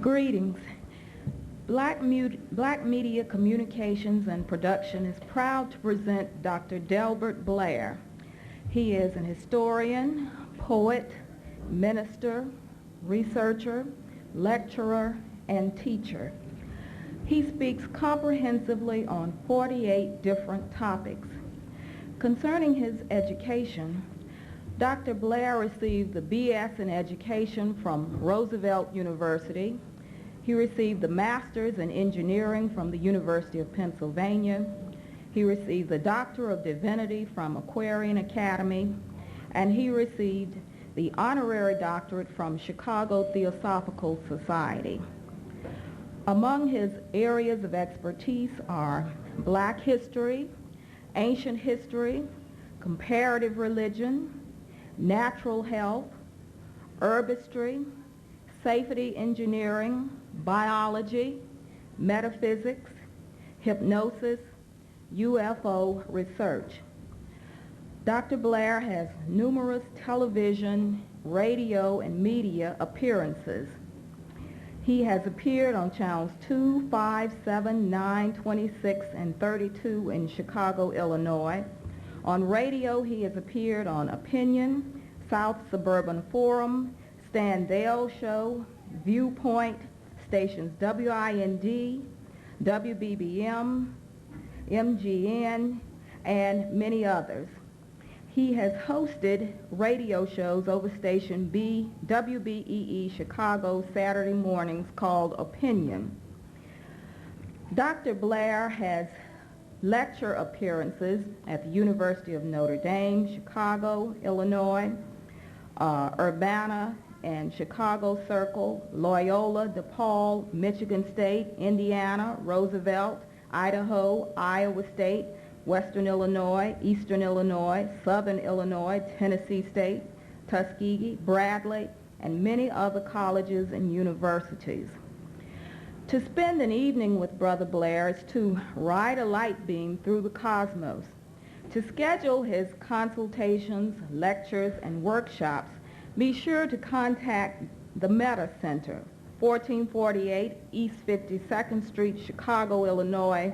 Greetings. Black Media Communications and Production is proud to present Dr. Delbert Blair. He is an historian, poet, minister, researcher, lecturer, and teacher. He speaks comprehensively on 48 different topics. Concerning his education, Dr. Blair received the B.S. in Education from Roosevelt University. He received the Master's in Engineering from the University of Pennsylvania. He received the Doctor of Divinity from Aquarian Academy, and he received the Honorary Doctorate from Chicago Theosophical Society. Among his areas of expertise are Black history, ancient history, comparative religion, natural health, herbistry, safety engineering, biology, metaphysics, hypnosis, UFO research. Dr. Blair has numerous television, radio, and media appearances. He has appeared on channels 2, 5, 7, 9, 26, and 32 in Chicago, Illinois. On radio, he has appeared on Opinion, South Suburban Forum, Stan Dale Show, Viewpoint, stations WIND, WBBM, MGN, and many others. He has hosted radio shows over station WBEE Chicago Saturday mornings called Opinion. Dr. Blair has lecture appearances at the University of Notre Dame, Chicago, Illinois, Urbana and Chicago Circle, Loyola, DePaul, Michigan State, Indiana, Roosevelt, Idaho, Iowa State, Western Illinois, Eastern Illinois, Southern Illinois, Tennessee State, Tuskegee, Bradley, and many other colleges and universities. To spend an evening with Brother Blair is to ride a light beam through the cosmos. To schedule his consultations, lectures, and workshops, be sure to contact the Meta Center, 1448 East 52nd Street, Chicago, Illinois,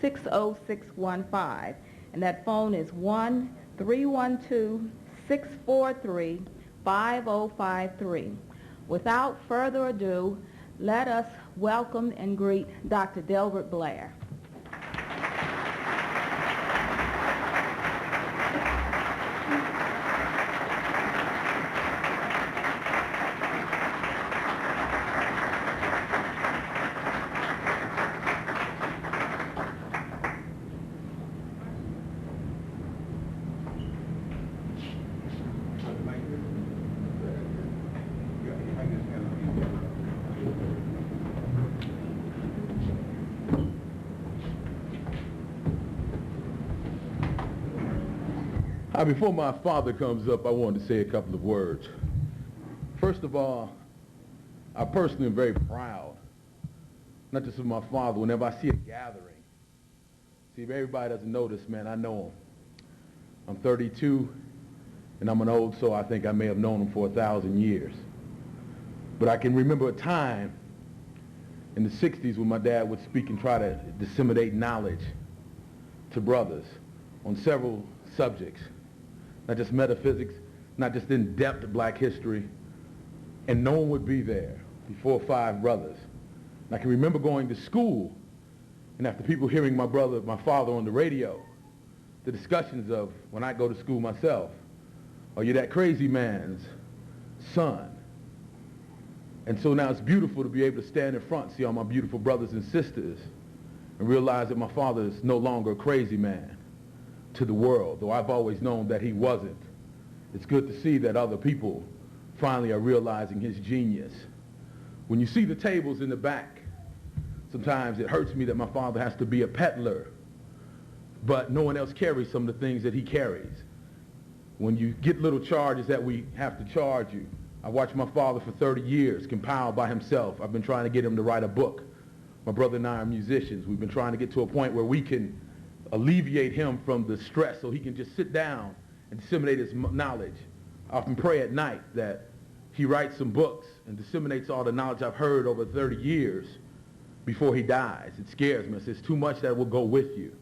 60615. And that phone is 1-312-643-5053. Without further ado, let us welcome and greet Dr. Delbert Blair. Before my father comes up, I wanted to say a couple of words. First of all, I personally am very proud, not just of my father, whenever I see a gathering. See, if everybody doesn't know this, man, I know him. I'm 32, and I'm an old soul. I think I may have known him for 1,000 years. But I can remember a time in the 60s when my dad would speak and try to disseminate knowledge to brothers on several subjects. Not just metaphysics, not just in-depth Black history, and no one would be there, be 4 or 5 brothers. And I can remember going to school, and after people hearing my father on the radio, the discussions of when I go to school myself, are you that crazy man's son? And so now it's beautiful to be able to stand in front, see all my beautiful brothers and sisters, and realize that my father is no longer a crazy man to the world, though I've always known that he wasn't. It's good to see that other people finally are realizing his genius. When you see the tables in the back, sometimes it hurts me that my father has to be a peddler, but no one else carries some of the things that he carries. When you get little charges that we have to charge you, I watched my father for 30 years compile by himself. I've been trying to get him to write a book. My brother and I are musicians. We've been trying to get to a point where we can alleviate him from the stress so he can just sit down and disseminate his knowledge. I often pray at night that he writes some books and disseminates all the knowledge I've heard over 30 years before he dies. It scares me. It's too much that will go with you.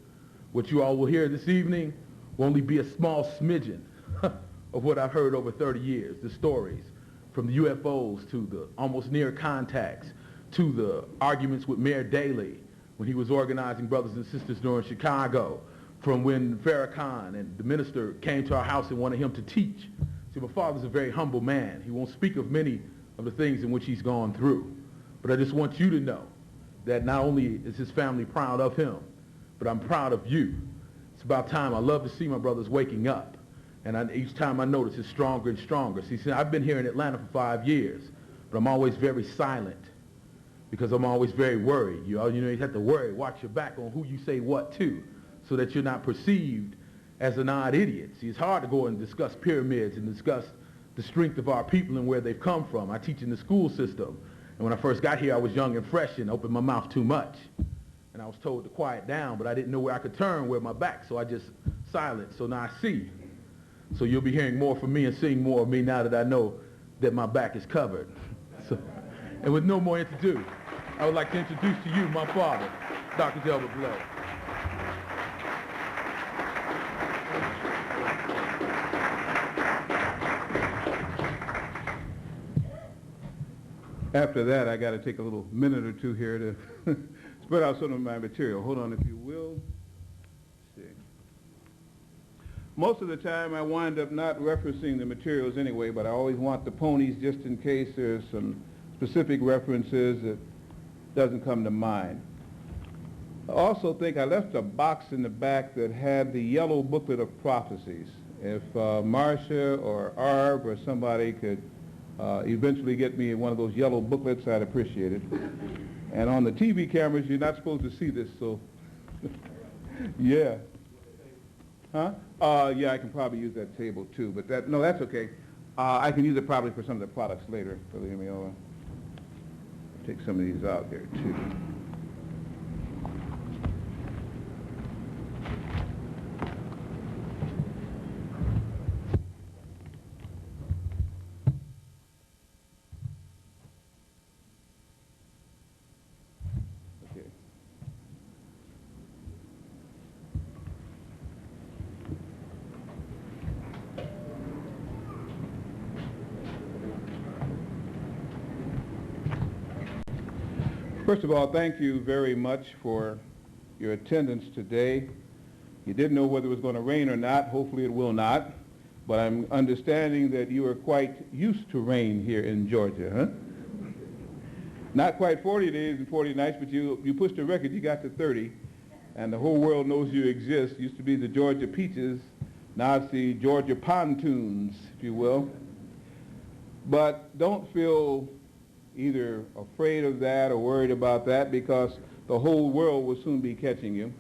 What you all will hear this evening will only be a small smidgen of what I've heard over 30 years, the stories, from the UFOs to the almost near contacts, to the arguments with Mayor Daley when he was organizing brothers and sisters during Chicago, from when Farrakhan and the minister came to our house and wanted him to teach. See, my father's a very humble man. He won't speak of many of the things in which he's gone through. But I just want you to know that not only is his family proud of him, but I'm proud of you. It's about time. I love to see my brothers waking up. And each time I notice it's stronger and stronger. See, I've been here in Atlanta for 5 years, but I'm always very silent because I'm always very worried. You have to worry, watch your back on who you say what to, so that you're not perceived as an odd idiot. See, it's hard to go and discuss pyramids and discuss the strength of our people and where they've come from. I teach in the school system. And when I first got here, I was young and fresh and opened my mouth too much. And I was told to quiet down, but I didn't know where I could turn, where my back, so I just silent. So now I see. So you'll be hearing more from me and seeing more of me now that I know that my back is covered. So, and with no more ado, I would like to introduce to you my father, Dr. Delbert Blair. After that, I got to take a little minute or two here to spread out some of my material. Hold on, if you will. Let's see. Most of the time, I wind up not referencing the materials anyway, but I always want the ponies just in case there's some specific references that doesn't come to mind. I also think I left a box in the back that had the yellow booklet of prophecies. If Marcia or Arv or somebody could eventually get me one of those yellow booklets, I'd appreciate it. And on the TV cameras, you're not supposed to see this, so yeah. Huh? Yeah, I can probably use that table too, but that's okay. I can use it probably for some of the products later. Believe me, I'll take some of these out here too. First of all, thank you very much for your attendance today. You didn't know whether it was going to rain or not. Hopefully it will not. But I'm understanding that you are quite used to rain here in Georgia, huh? Not quite 40 days and 40 nights, but you pushed a record. You got to 30. And the whole world knows you exist. Used to be the Georgia Peaches. Now it's the Georgia Pontoons, if you will. But don't feel either afraid of that or worried about that, because the whole world will soon be catching you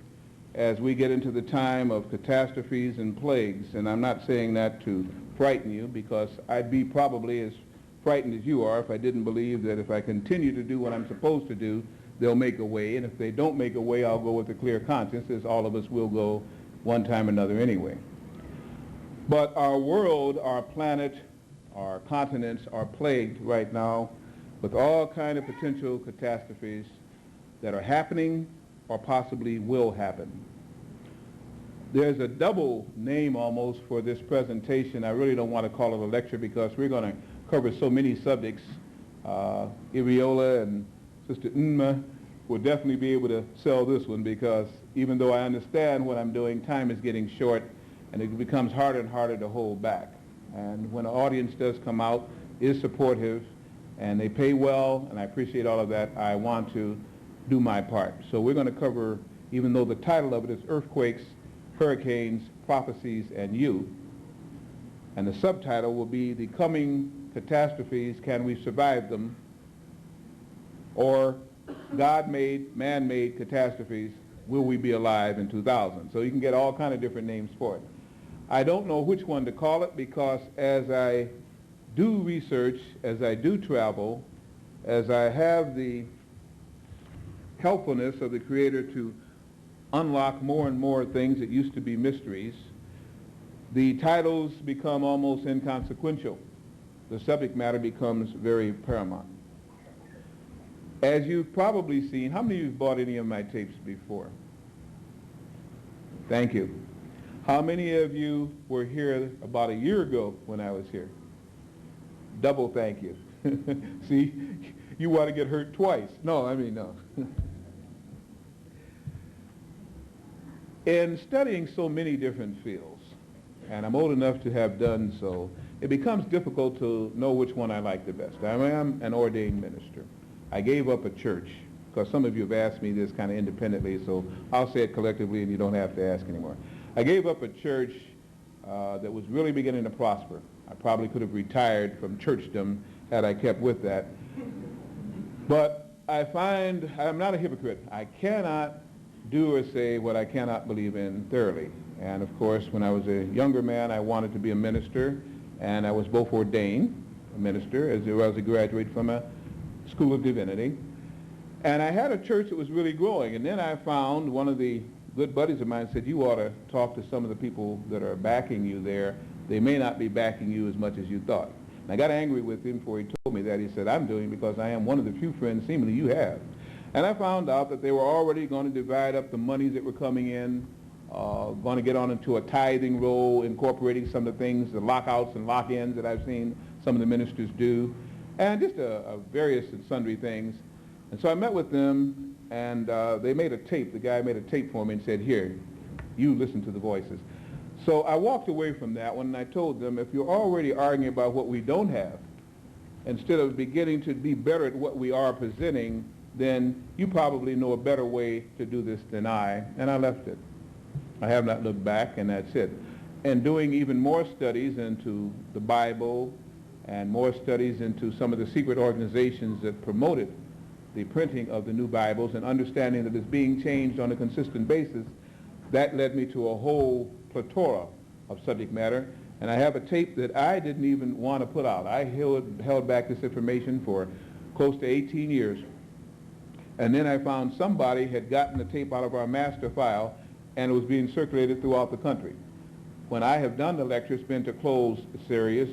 as we get into the time of catastrophes and plagues. And I'm not saying that to frighten you, because I'd be probably as frightened as you are if I didn't believe that if I continue to do what I'm supposed to do, they'll make a way. And if they don't make a way, I'll go with a clear conscience, as all of us will go one time or another anyway. But our world, our planet, our continents are plagued right now with all kind of potential catastrophes that are happening or possibly will happen. There's a double name almost for this presentation. I really don't want to call it a lecture, because we're going to cover so many subjects. Iriola and Sister Nma will definitely be able to sell this one, because even though I understand what I'm doing, time is getting short and it becomes harder and harder to hold back. And when an audience does come out, is supportive, and they pay well, and I appreciate all of that, I want to do my part. So we're going to cover, even though the title of it is Earthquakes, Hurricanes, Prophecies, and You, and the subtitle will be The Coming Catastrophes, Can We Survive Them? Or God-made, man-made catastrophes, Will We Be Alive in 2000? So you can get all kind of different names for it. I don't know which one to call it, because as I do research, as I do travel, as I have the helpfulness of the Creator to unlock more and more things that used to be mysteries, the titles become almost inconsequential. the subject matter becomes very paramount. As you've probably seen, how many of you have bought any of my tapes before? Thank you. How many of you were here about a year ago when I was here? Double thank you. See, you want to get hurt twice. No, I mean, no. In studying so many different fields, and I'm old enough to have done so, it becomes difficult to know which one I like the best. I am an ordained minister. I gave up a church, because some of you have asked me this kind of independently, so I'll say it collectively and you don't have to ask anymore. I gave up a church that was really beginning to prosper. I probably could have retired from churchdom had I kept with that. But I find I'm not a hypocrite. I cannot do or say what I cannot believe in thoroughly. And of course, when I was a younger man, I wanted to be a minister, and I was both ordained a minister as well as a graduate from a school of divinity. And I had a church that was really growing, and then I found one of the good buddies of mine said, you ought to talk to some of the people that are backing you there. They may not be backing you as much as you thought. And I got angry with him before he told me that. He said, I'm doing it because I am one of the few friends seemingly you have. And I found out that they were already going to divide up the monies that were coming in, going to get on into a tithing role, incorporating some of the things, the lockouts and lock-ins that I've seen some of the ministers do, and just various and sundry things. And so I met with them, and they made a tape. The guy made a tape for me and said, here, you listen to the voices. So I walked away from that one, and I told them, if you're already arguing about what we don't have, instead of beginning to be better at what we are presenting, then you probably know a better way to do this than I, and I left it. I have not looked back, and that's it. And doing even more studies into the Bible and more studies into some of the secret organizations that promoted the printing of the new Bibles and understanding that it's being changed on a consistent basis, that led me to a whole plethora of subject matter. And I have a tape that I didn't even want to put out. I held back this information for close to 18 years. And then I found somebody had gotten the tape out of our master file, and it was being circulated throughout the country. When I have done the lecture, it's been to close a series,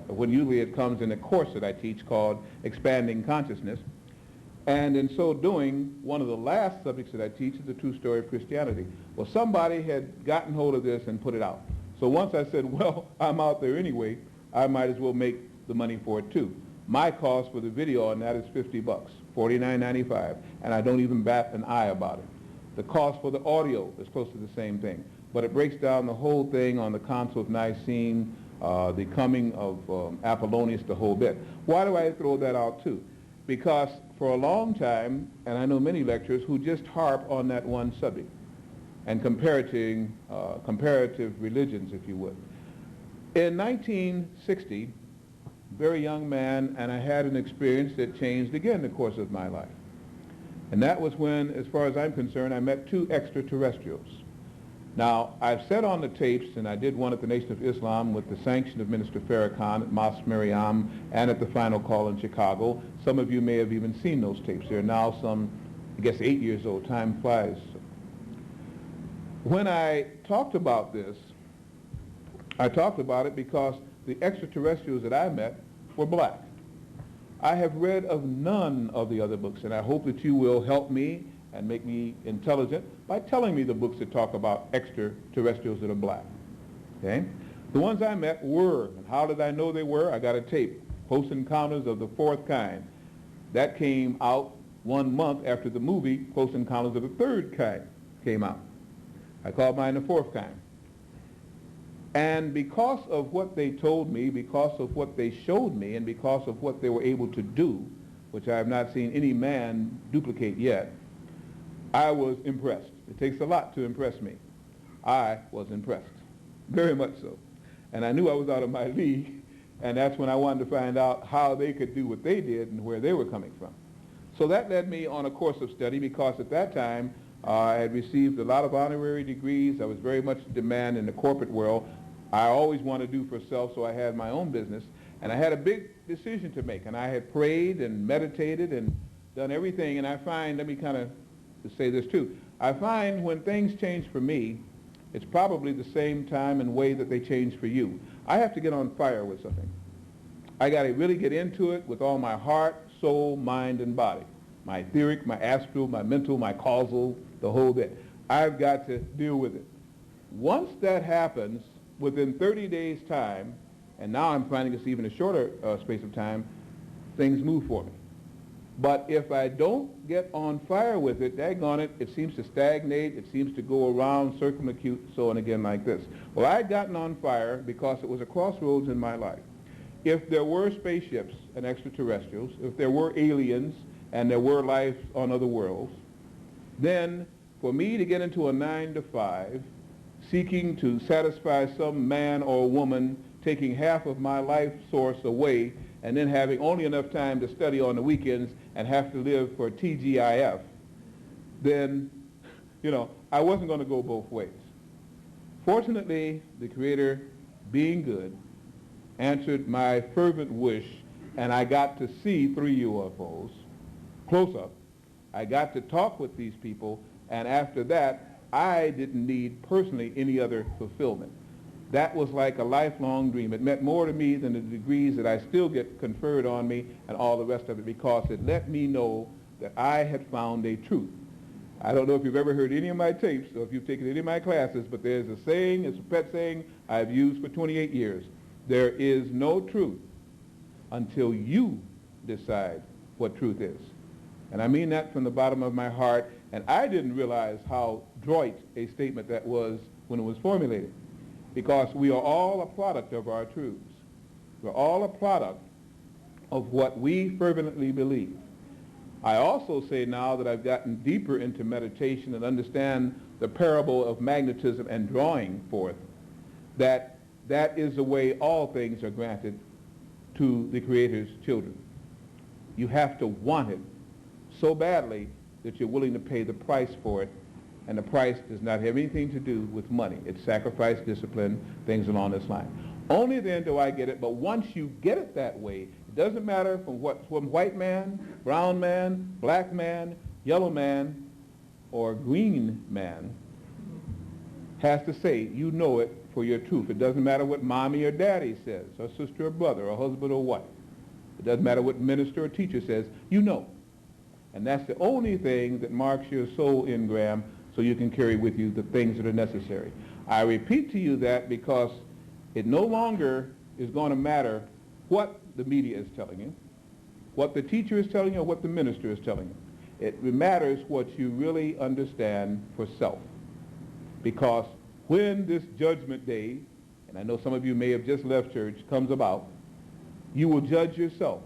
when usually it comes in a course that I teach called Expanding Consciousness. And in so doing, one of the last subjects that I teach is the true story of Christianity. Well, somebody had gotten hold of this and put it out. So once I said, well, I'm out there anyway, I might as well make the money for it too. My cost for the video on that is $50, $49.95, and I don't even bat an eye about it. The cost for the audio is close to the same thing, but it breaks down the whole thing on the Council of Nicene, the coming of Apollonius, the whole bit. Why do I throw that out too? Because for a long time, and I know many lecturers who just harp on that one subject and comparative religions, if you would. In 1960, very young man, and I had an experience that changed again the course of my life. And that was when, as far as I'm concerned, I met two extraterrestrials. Now, I've said on the tapes, and I did one at the Nation of Islam with the sanction of Minister Farrakhan at Mosque Maryam and at the Final Call in Chicago. Some of you may have even seen those tapes. They're now some, I guess, 8 years old. Time flies. When I talked about this, I talked about it because the extraterrestrials that I met were black. I have read of none of the other books, and I hope that you will help me and make me intelligent by telling me the books that talk about extraterrestrials that are black. Okay? The ones I met were, and how did I know they were? I got a tape, Close Encounters of the Fourth Kind. That came out 1 month after the movie Close Encounters of the Third Kind came out. I called mine the Fourth Kind. And because of what they told me, because of what they showed me, and because of what they were able to do, which I have not seen any man duplicate yet, I was impressed. It takes a lot to impress me. I was impressed, very much so. And I knew I was out of my league, and that's when I wanted to find out how they could do what they did and where they were coming from. So that led me on a course of study because at that time I had received a lot of honorary degrees. I was very much in demand in the corporate world. I always wanted to do for self, so I had my own business. And I had a big decision to make, and I had prayed and meditated and done everything. And I find, let me kind of say this too, I find when things change for me, it's probably the same time and way that they change for you. I have to get on fire with something. I got to really get into it with all my heart, soul, mind, and body. My etheric, my astral, my mental, my causal, the whole bit. I've got to deal with it. Once that happens, within 30 days' time, and now I'm finding it's even a shorter space of time, things move for me. But if I don't get on fire with it, daggone it, it seems to stagnate, it seems to go around, circumlocute, so on again like this. Well, I'd gotten on fire because it was a crossroads in my life. If there were spaceships and extraterrestrials, if there were aliens and there were life on other worlds, then for me to get into a 9 to 5, seeking to satisfy some man or woman, taking half of my life source away, and then having only enough time to study on the weekends and have to live for TGIF, then, I wasn't going to go both ways. Fortunately, the Creator, being good, answered my fervent wish, and I got to see 3 UFOs close up. I got to talk with these people, and after that, I didn't need personally any other fulfillment. That was like a lifelong dream. It meant more to me than the degrees that I still get conferred on me and all the rest of it, because it let me know that I had found a truth. I don't know if you've ever heard any of my tapes or if you've taken any of my classes, but there's a saying, it's a pet saying I've used for 28 years. There is no truth until you decide what truth is. And I mean that from the bottom of my heart, and I didn't realize how droit a statement that was when it was formulated, because we are all a product of our truths. We're all a product of what we fervently believe. I also say now that I've gotten deeper into meditation and understand the parable of magnetism and drawing forth, that is the way all things are granted to the Creator's children. You have to want it so badly that you're willing to pay the price for it, and the price does not have anything to do with money. It's sacrifice, discipline, things along this line. Only then do I get it, but once you get it that way, it doesn't matter from white man, brown man, black man, yellow man, or green man has to say you know it for your truth. It doesn't matter what mommy or daddy says, or sister or brother, or husband or wife. It doesn't matter what minister or teacher says, you know. And that's the only thing that marks your soul engram, so you can carry with you the things that are necessary. I repeat to you that because it no longer is going to matter what the media is telling you, what the teacher is telling you, or what the minister is telling you. It matters what you really understand for self. Because when this judgment day, and I know some of you may have just left church, comes about, you will judge yourself,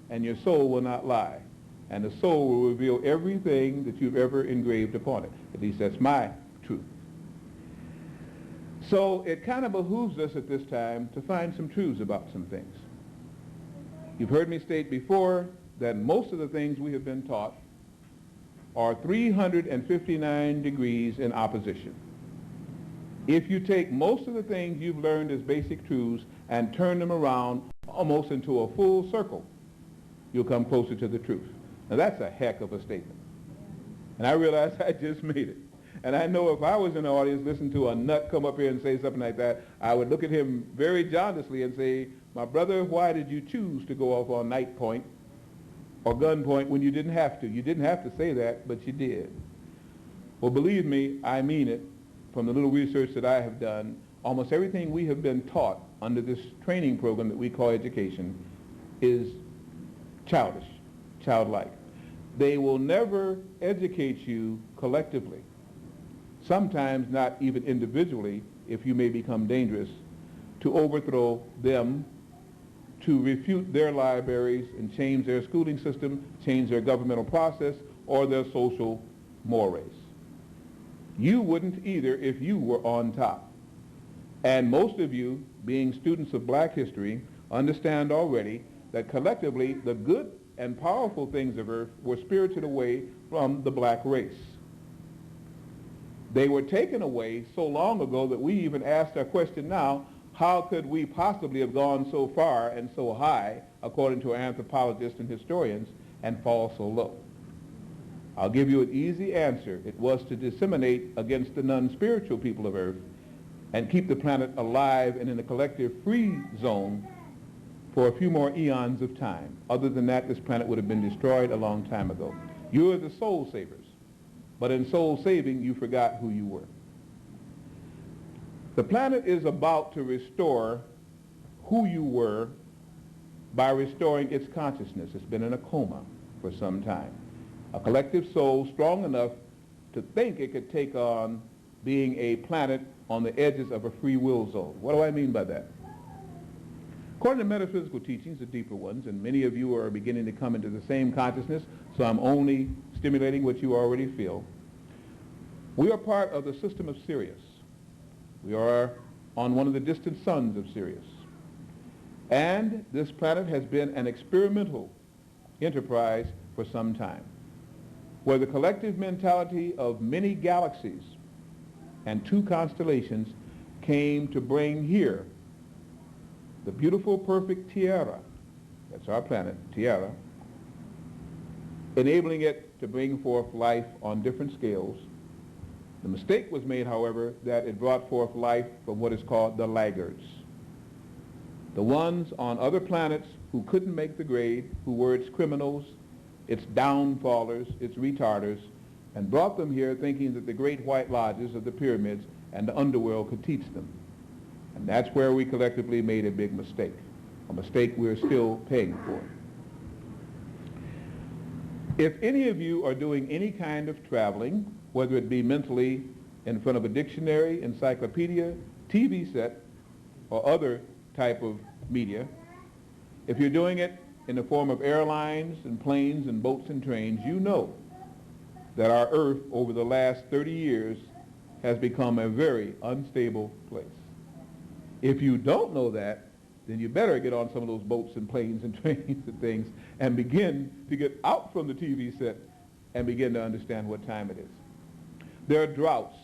and your soul will not lie. And the soul will reveal everything that you've ever engraved upon it. At least that's my truth. So it kind of behooves us at this time to find some truths about some things. You've heard me state before that most of the things we have been taught are 359 degrees in opposition. If you take most of the things you've learned as basic truths and turn them around almost into a full circle, you'll come closer to the truth. Now that's a heck of a statement. And I realize I just made it. And I know if I was in the audience listening to a nut come up here and say something like that, I would look at him very jaundicely and say, my brother, why did you choose to go off on night point or gun point when you didn't have to? You didn't have to say that, but you did. Well, believe me, I mean it. From the little research that I have done, almost everything we have been taught under this training program that we call education is childish, childlike. They will never educate you collectively, sometimes not even individually, if you may become dangerous, to overthrow them, to refute their libraries and change their schooling system, change their governmental process, or their social mores. You wouldn't either if you were on top. And most of you, being students of black history, understand already that collectively the good and powerful things of earth were spirited away from the black race. They were taken away so long ago that we even asked our question now, how could we possibly have gone so far and so high, according to anthropologists and historians, and fall so low? I'll give you an easy answer. It was to disseminate against the non-spiritual people of earth and keep the planet alive and in a collective free zone for a few more eons of time. Other than that, this planet would have been destroyed a long time ago. You are the soul savers, but in soul saving, you forgot who you were. The planet is about to restore who you were by restoring its consciousness. It's been in a coma for some time. A collective soul strong enough to think it could take on being a planet on the edges of a free will zone. What do I mean by that? According to metaphysical teachings, the deeper ones, and many of you are beginning to come into the same consciousness, so I'm only stimulating what you already feel. We are part of the system of Sirius. We are on one of the distant suns of Sirius. And this planet has been an experimental enterprise for some time, where the collective mentality of many galaxies and 2 constellations came to bring here the beautiful, perfect Tierra, that's our planet, Tierra, enabling it to bring forth life on different scales. The mistake was made, however, that it brought forth life from what is called the laggards, the ones on other planets who couldn't make the grade, who were its criminals, its downfallers, its retarders, and brought them here thinking that the great white lodges of the pyramids and the underworld could teach them. And that's where we collectively made a big mistake, a mistake we're still paying for. If any of you are doing any kind of traveling, whether it be mentally in front of a dictionary, encyclopedia, TV set, or other type of media, if you're doing it in the form of airlines and planes and boats and trains, you know that our Earth over the last 30 years has become a very unstable place. If you don't know that, then you better get on some of those boats and planes and trains and things and begin to get out from the TV set and begin to understand what time it is. There are droughts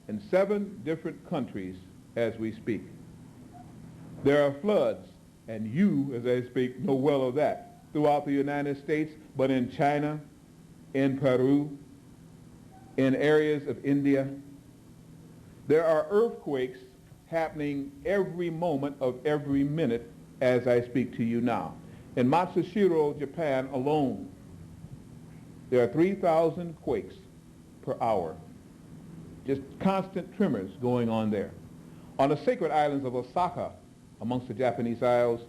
in 7 different countries as we speak. There are floods, and you, as I speak, know well of that, throughout the United States, but in China, in Peru, in areas of India. There are earthquakes happening every moment of every minute as I speak to you now. In Matsushiro, Japan alone, there are 3,000 quakes per hour. Just constant tremors going on there. On the sacred islands of Osaka, amongst the Japanese Isles,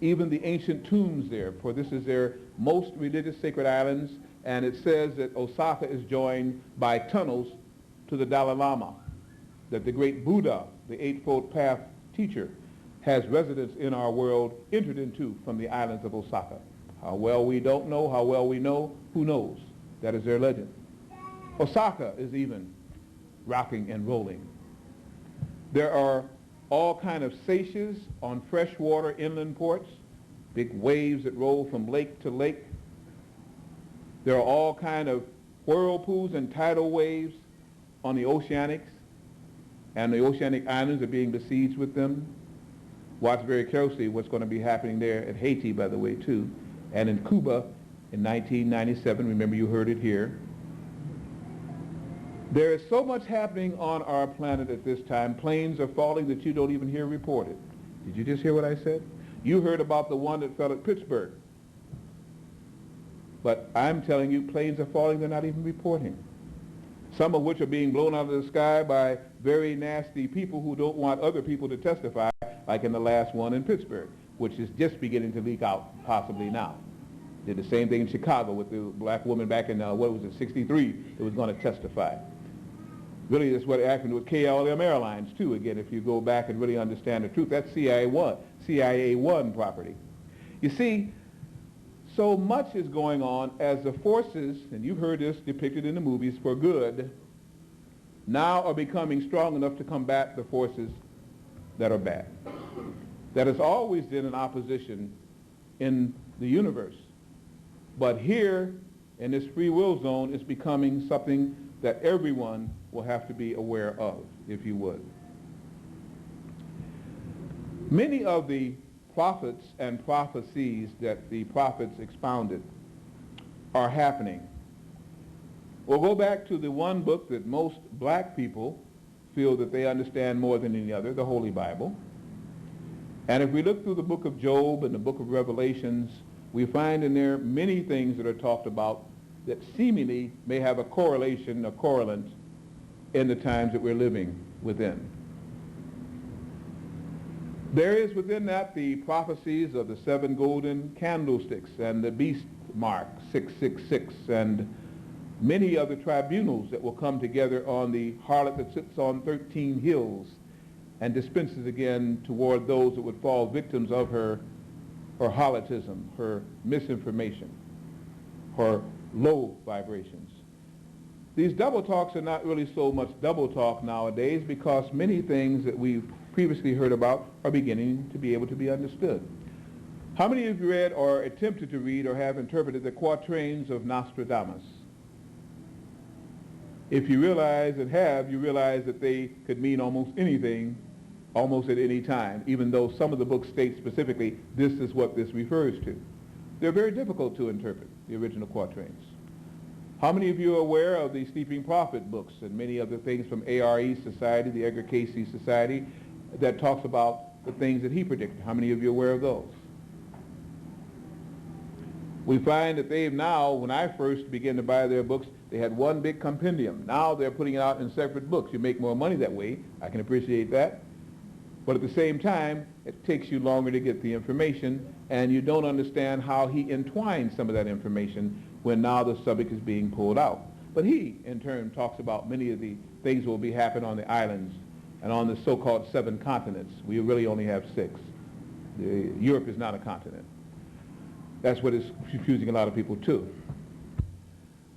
even the ancient tombs there, for this is their most religious sacred islands, and it says that Osaka is joined by tunnels to the Dalai Lama, that the great Buddha, the Eightfold Path teacher, has residence in our world, entered into from the islands of Osaka. How well we don't know, how well we know, who knows? That is their legend. Osaka is even rocking and rolling. There are all kind of seiches on freshwater inland ports, big waves that roll from lake to lake. There are all kind of whirlpools and tidal waves on the oceanics, and the oceanic islands are being besieged with them. Watch very closely what's going to be happening there at Haiti, by the way, too, and in Cuba in 1997. Remember, you heard it here. There is so much happening on our planet at this time. Planes are falling that you don't even hear reported. Did you just hear what I said? You heard about the one that fell at Pittsburgh. But I'm telling you, planes are falling they're not even reporting. Some of which are being blown out of the sky by very nasty people who don't want other people to testify, like in the last one in Pittsburgh, which is just beginning to leak out possibly now. Did the same thing in Chicago with the black woman back in, 63, that was going to testify. Really, that's what happened with KLM Airlines, too, again, if you go back and really understand the truth. That's CIA-1 property. You see, so much is going on as the forces, and you've heard this depicted in the movies, for good, now are becoming strong enough to combat the forces that are bad. That has always been an opposition in the universe. But here, in this free will zone, it's becoming something that everyone will have to be aware of, if you would. Many of the prophets and prophecies that the prophets expounded are happening. We'll go back to the one book that most black people feel that they understand more than any other, the Holy Bible. And if we look through the book of Job and the book of Revelations, we find in there many things that are talked about that seemingly may have a correlation, a correlate in the times that we're living within. There is within that the prophecies of the 7 golden candlesticks and the beast mark, 666, and many other tribunals that will come together on the harlot that sits on 13 hills and dispenses again toward those that would fall victims of her harlotism, her misinformation, her low vibrations. These double talks are not really so much double talk nowadays because many things that we've previously heard about are beginning to be able to be understood. How many of you read or attempted to read or have interpreted the quatrains of Nostradamus? If you realize and have, you realize that they could mean almost anything, almost at any time, even though some of the books state specifically this is what this refers to. They're very difficult to interpret, the original quatrains. How many of you are aware of the Sleeping Prophet books and many other things from ARE Society, the Edgar Casey Society, that talks about the things that he predicted? How many of you are aware of those? We find that they've now, when I first began to buy their books, they had one big compendium. Now they're putting it out in separate books. You make more money that way. I can appreciate that. But at the same time, it takes you longer to get the information, and you don't understand how he entwines some of that information when now the subject is being pulled out. But he, in turn, talks about many of the things that will be happening on the islands and on the so-called 7 continents. We really only have 6. Europe is not a continent. That's what is confusing a lot of people, too.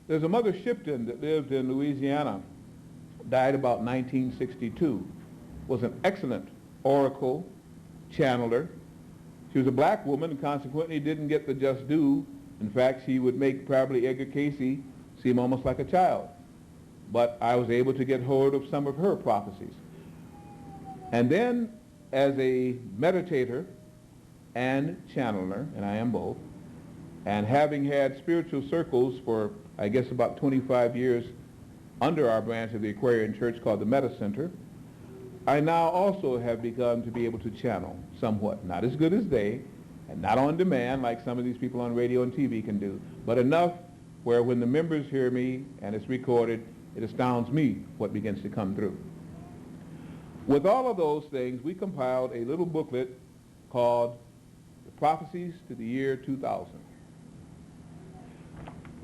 There's a Mother Shipton that lived in Louisiana, died about 1962, was an excellent oracle, channeler. She was a black woman and consequently didn't get the just due. In fact, she would make probably Edgar Casey seem almost like a child. But I was able to get hold of some of her prophecies. And then, as a meditator and channeler, and I am both, and having had spiritual circles for, I guess, about 25 years under our branch of the Aquarian Church called the Meta Center, I now also have begun to be able to channel somewhat. Not as good as they, and not on demand like some of these people on radio and TV can do, but enough where when the members hear me and it's recorded, it astounds me what begins to come through. With all of those things, we compiled a little booklet called The Prophecies to the Year 2000.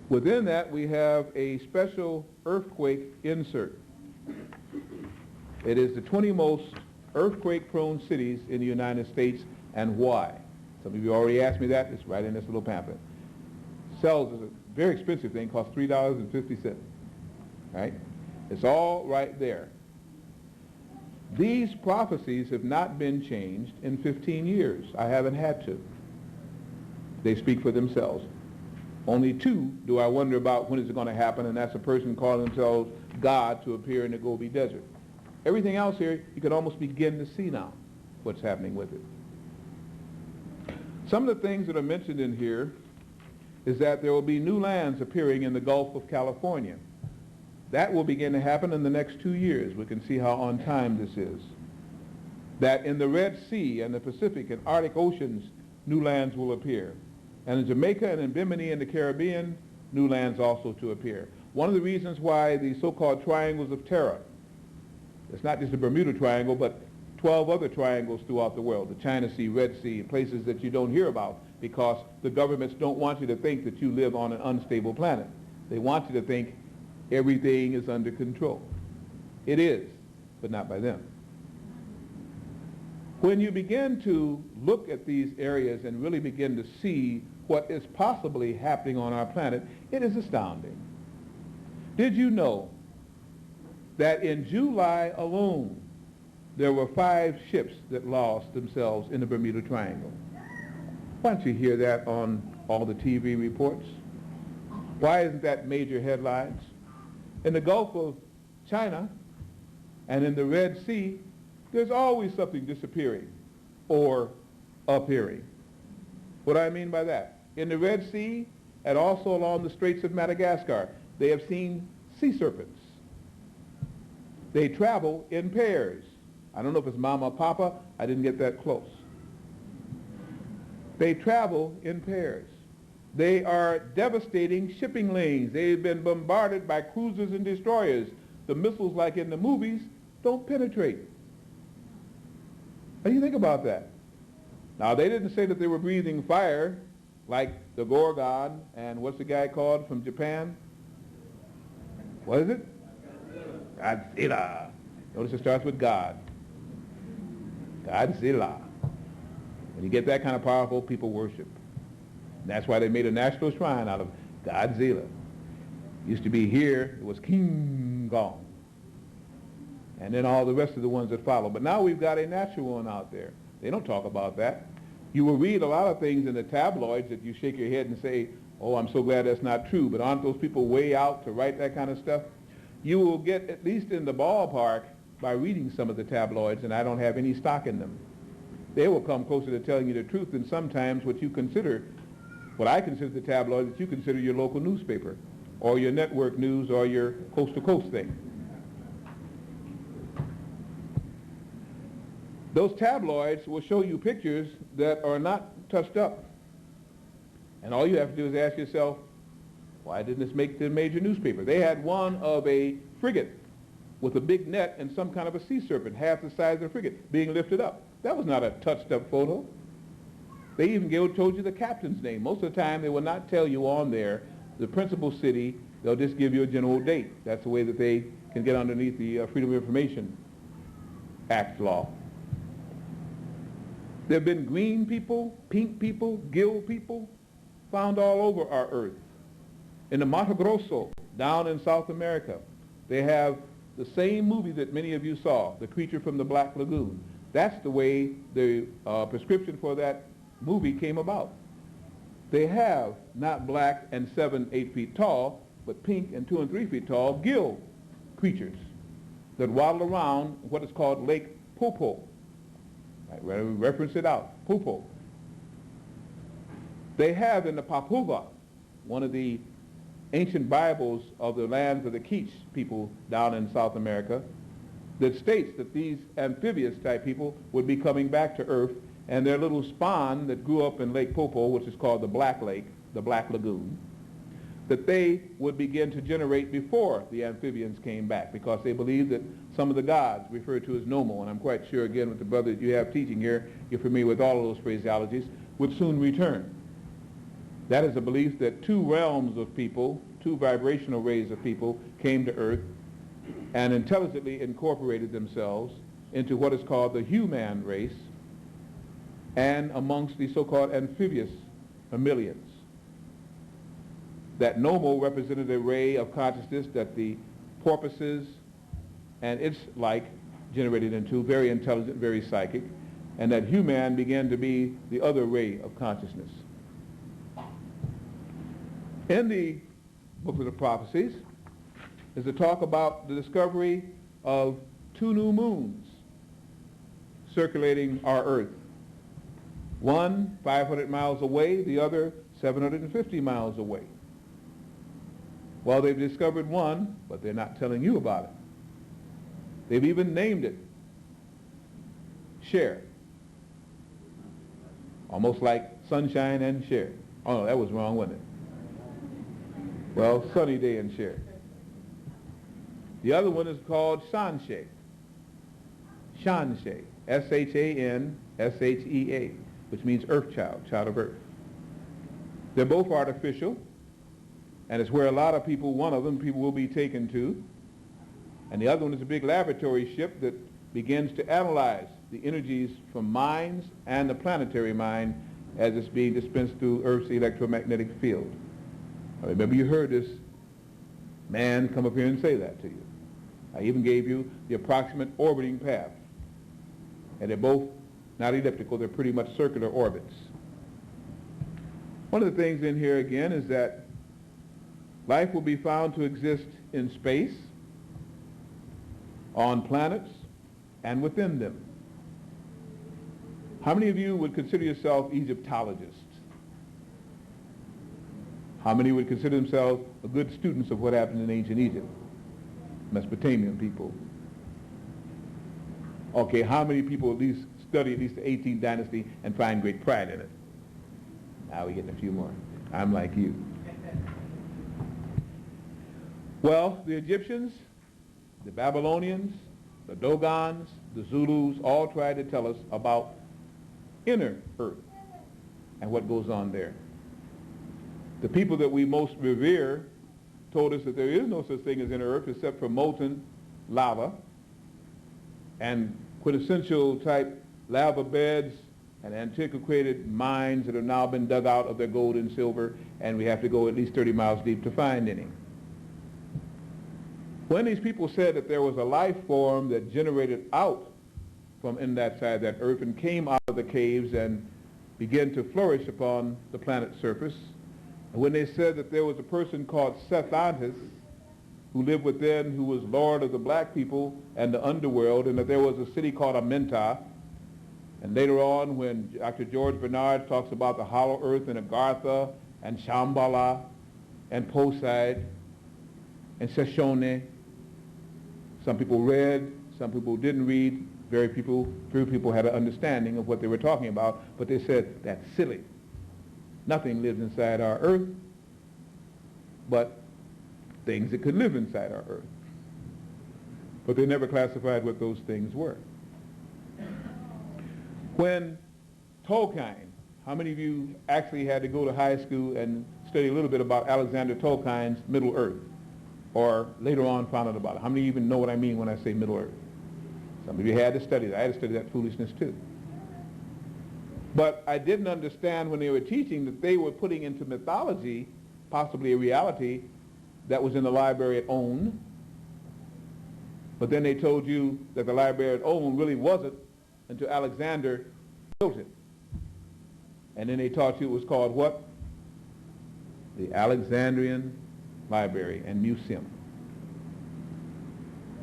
Within that, we have a special earthquake insert. It is the 20 most earthquake-prone cities in the United States and why. Some of you already asked me that. It's right in this little pamphlet. Sells is a very expensive thing, costs $3.50. Right? It's all right there. These prophecies have not been changed in 15 years. I haven't had to. They speak for themselves. Only 2 do I wonder about when is it going to happen, and that's a person calling themselves God to appear in the Gobi Desert. Everything else here, you can almost begin to see now what's happening with it. Some of the things that are mentioned in here is that there will be new lands appearing in the Gulf of California. That will begin to happen in the next 2 years. We can see how on time this is. That in the Red Sea and the Pacific and Arctic Oceans, new lands will appear. And in Jamaica and in Bimini in the Caribbean, new lands also to appear. One of the reasons why the so-called triangles of terror, it's not just the Bermuda Triangle, but 12 other triangles throughout the world, the China Sea, Red Sea, places that you don't hear about because the governments don't want you to think that you live on an unstable planet. They want you to think everything is under control. It is, but not by them. When you begin to look at these areas and really begin to see what is possibly happening on our planet, it is astounding. Did you know that in July alone, there were 5 ships that lost themselves in the Bermuda Triangle? Why don't you hear that on all the TV reports? Why isn't that major headlines? In the Gulf of China and in the Red Sea, there's always something disappearing or appearing. What do I mean by that? In the Red Sea and also along the Straits of Madagascar, they have seen sea serpents. They travel in pairs. I don't know if it's mama or papa. I didn't get that close. They travel in pairs. They are devastating shipping lanes. They've been bombarded by cruisers and destroyers. The missiles, like in the movies, don't penetrate. What do you think about that? Now, they didn't say that they were breathing fire like the Gorgon and what's the guy called from Japan? What is it? Godzilla. Notice it starts with God. Godzilla. When you get that kind of powerful, people worship. And that's why they made a national shrine out of Godzilla. Used to be here, it was King Kong. And then all the rest of the ones that follow. But now we've got a natural one out there. They don't talk about that. You will read a lot of things in the tabloids that you shake your head and say, oh, I'm so glad that's not true. But aren't those people way out to write that kind of stuff? You will get, at least in the ballpark, by reading some of the tabloids, and I don't have any stock in them. They will come closer to telling you the truth than sometimes what I consider the tabloid that you consider your local newspaper or your network news or your coast-to-coast thing. Those tabloids will show you pictures that are not touched up. And all you have to do is ask yourself, why didn't this make the major newspaper? They had one of a frigate with a big net and some kind of a sea serpent, half the size of the frigate, being lifted up. That was not a touched-up photo. They even told you the captain's name. Most of the time, they will not tell you on there the principal city. They'll just give you a general date. That's the way that they can get underneath the Freedom of Information Act law. There have been green people, pink people, gill people found all over our earth. In the Mato Grosso, down in South America, they have the same movie that many of you saw, The Creature from the Black Lagoon. That's the way the prescription for that movie came about. They have not black and 7, 8 feet tall, but pink and 2 and 3 feet tall gill creatures that waddle around what is called Lake Popo. I reference it out, Popo. They have in the Papua, one of the ancient Bibles of the lands of the Quiche people down in South America, that states that these amphibious type people would be coming back to Earth, and their little spawn that grew up in Lake Popo, which is called the Black Lake, the Black Lagoon, that they would begin to generate before the amphibians came back, because they believed that some of the gods, referred to as Nomo, and I'm quite sure again with the brother that you have teaching here, you're familiar with all of those phraseologies, would soon return. That is a belief that 2 realms of people, 2 vibrational rays of people came to Earth and intelligently incorporated themselves into what is called the human race and amongst the so-called amphibious mammalians. That Nomo represented a ray of consciousness that the porpoises and its like generated into, very intelligent, very psychic, and that human began to be the other ray of consciousness. In the Book of the Prophecies is a talk about the discovery of 2 new moons circulating our earth. One 500 miles away, the other 750 miles away. Well, they've discovered one, but they're not telling you about it. They've even named it Cher. Almost like sunshine and Cher. Oh, no, that was wrong, wasn't it? Well, sunny day and Cher. The other one is called Shanshe. Shanshe. S-H-A-N-S-H-E-A, which means earth child, child of earth. They're both artificial, and it's where a lot of people, one of them, people will be taken to. And the other one is a big laboratory ship that begins to analyze the energies from minds and the planetary mind as it's being dispensed through Earth's electromagnetic field. I remember you heard this man come up here and say that to you. I even gave you the approximate orbiting path. And they're both not elliptical, they're pretty much circular orbits. One of the things in here again is that life will be found to exist in space, on planets, and within them. How many of you would consider yourself Egyptologists? How many would consider themselves a good students of what happened in ancient Egypt? Mesopotamian people. Okay, how many people at least study at least the 18th dynasty and find great pride in it? Now we're getting a few more. I'm like you. Well, the Egyptians, the Babylonians, the Dogons, the Zulus all tried to tell us about inner earth and what goes on there. The people that we most revere told us that there is no such thing as inner earth except for molten lava and quintessential type lava beds and antiquated mines that have now been dug out of their gold and silver, and we have to go at least 30 miles deep to find any. When these people said that there was a life form that generated out from in that side of that earth and came out of the caves and began to flourish upon the planet's surface, and when they said that there was a person called Sethantis who lived within, who was lord of the black people and the underworld, and that there was a city called Amenta, and later on when Dr. George Bernard talks about the hollow earth in Agartha and Shambhala and Poseid and Shoshone, some people read, some people didn't read, very few people had an understanding of what they were talking about, but they said, that's silly. Nothing lives inside our earth but things that could live inside our earth. But they never classified what those things were. When Tolkien, how many of you actually had to go to high school and study a little bit about Alexander Tolkien's Middle Earth, or later on found out about it? How many even know what I mean when I say Middle Earth? Some of you had to study that. I had to study that foolishness too. But I didn't understand when they were teaching that they were putting into mythology possibly a reality that was in the library at On. But then they told you that the library at On really wasn't until Alexander built it. And then they taught you it was called what? The Alexandrian Library and Museum.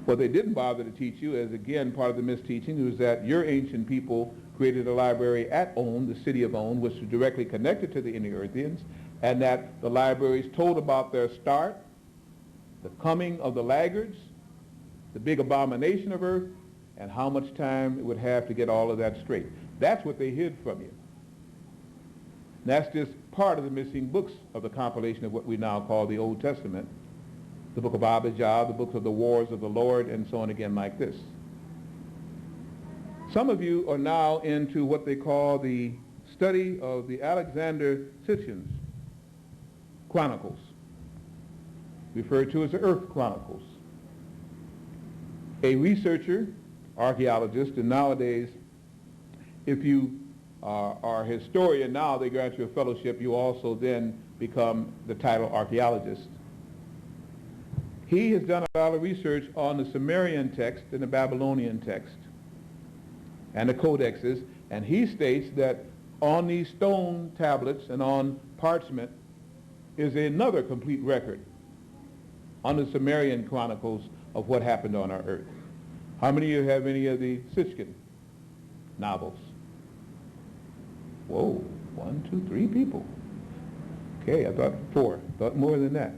What they didn't bother to teach you, as again part of the misteaching, was that your ancient people created a library at On, the city of On, which was directly connected to the Indo-Earthians, and that the libraries told about their start, the coming of the laggards, the big abomination of earth, and how much time it would have to get all of that straight. That's what they hid from you. And that's just part of the missing books of the compilation of what we now call the Old Testament, the book of Abijah, the books of the wars of the Lord, and so on again like this. Some of you are now into what they call the study of the Alexander Scythians Chronicles, referred to as the Earth Chronicles. A researcher, archaeologist, and nowadays, if you are a historian now, they grant you a fellowship, you also then become the title archaeologist. He has done a lot of research on the Sumerian text and the Babylonian text and the codexes, and he states that on these stone tablets and on parchment is another complete record on the Sumerian chronicles of what happened on our earth. How many of you have any of the Sitchin novels? Whoa, 1, 2, 3 people. Okay, I thought 4, thought more than that.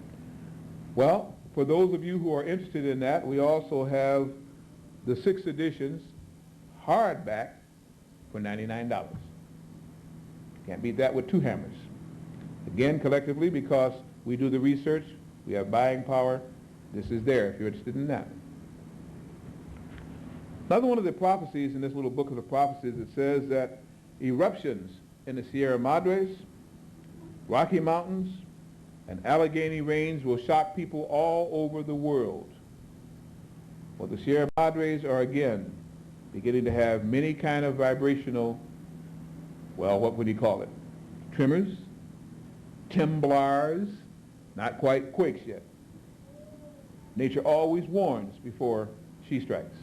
Well, for those of you who are interested in that, we also have the 6 editions hardback for $99. Can't beat that with 2 hammers. Again, collectively, because we do the research, we have buying power, this is there if you're interested in that. Another one of the prophecies in this little book of the prophecies, it says that eruptions in the Sierra Madres, Rocky Mountains, and Allegheny Range will shock people all over the world. Well, the Sierra Madres are again beginning to have many kind of vibrational, well, what would you call it? Tremors, temblars, not quite quakes yet. Nature always warns before she strikes.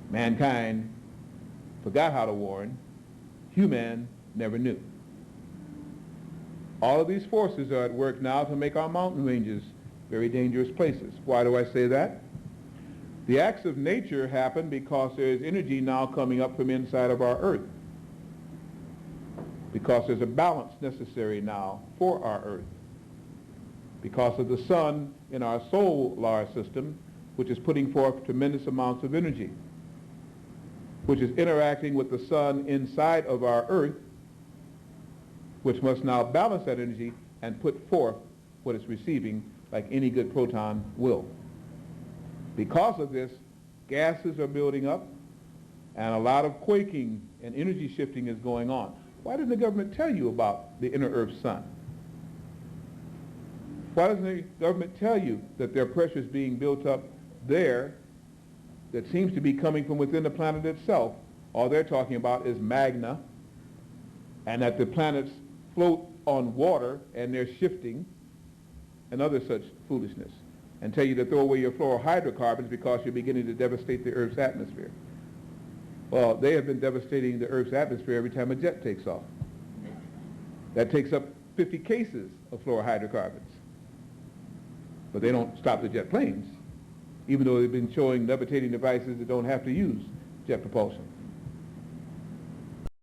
Mankind forgot how to warn. Human never knew. All of these forces are at work now to make our mountain ranges very dangerous places. Why do I say that? The acts of nature happen because there is energy now coming up from inside of our earth. Because there's a balance necessary now for our earth. Because of the sun in our solar system, which is putting forth tremendous amounts of energy, which is interacting with the sun inside of our earth which must now balance that energy and put forth what it's receiving like any good proton will. Because of this, gases are building up, and a lot of quaking and energy shifting is going on. Why didn't the government tell you about the inner Earth sun? Why doesn't the government tell you that there are pressures being built up there that seems to be coming from within the planet itself? All they're talking about is magna, and that the planets float on water and they're shifting, and other such foolishness, and tell you to throw away your fluorohydrocarbons because you're beginning to devastate the Earth's atmosphere. Well, they have been devastating the Earth's atmosphere every time a jet takes off. That takes up 50 cases of fluorohydrocarbons. But they don't stop the jet planes, even though they've been showing levitating devices that don't have to use jet propulsion.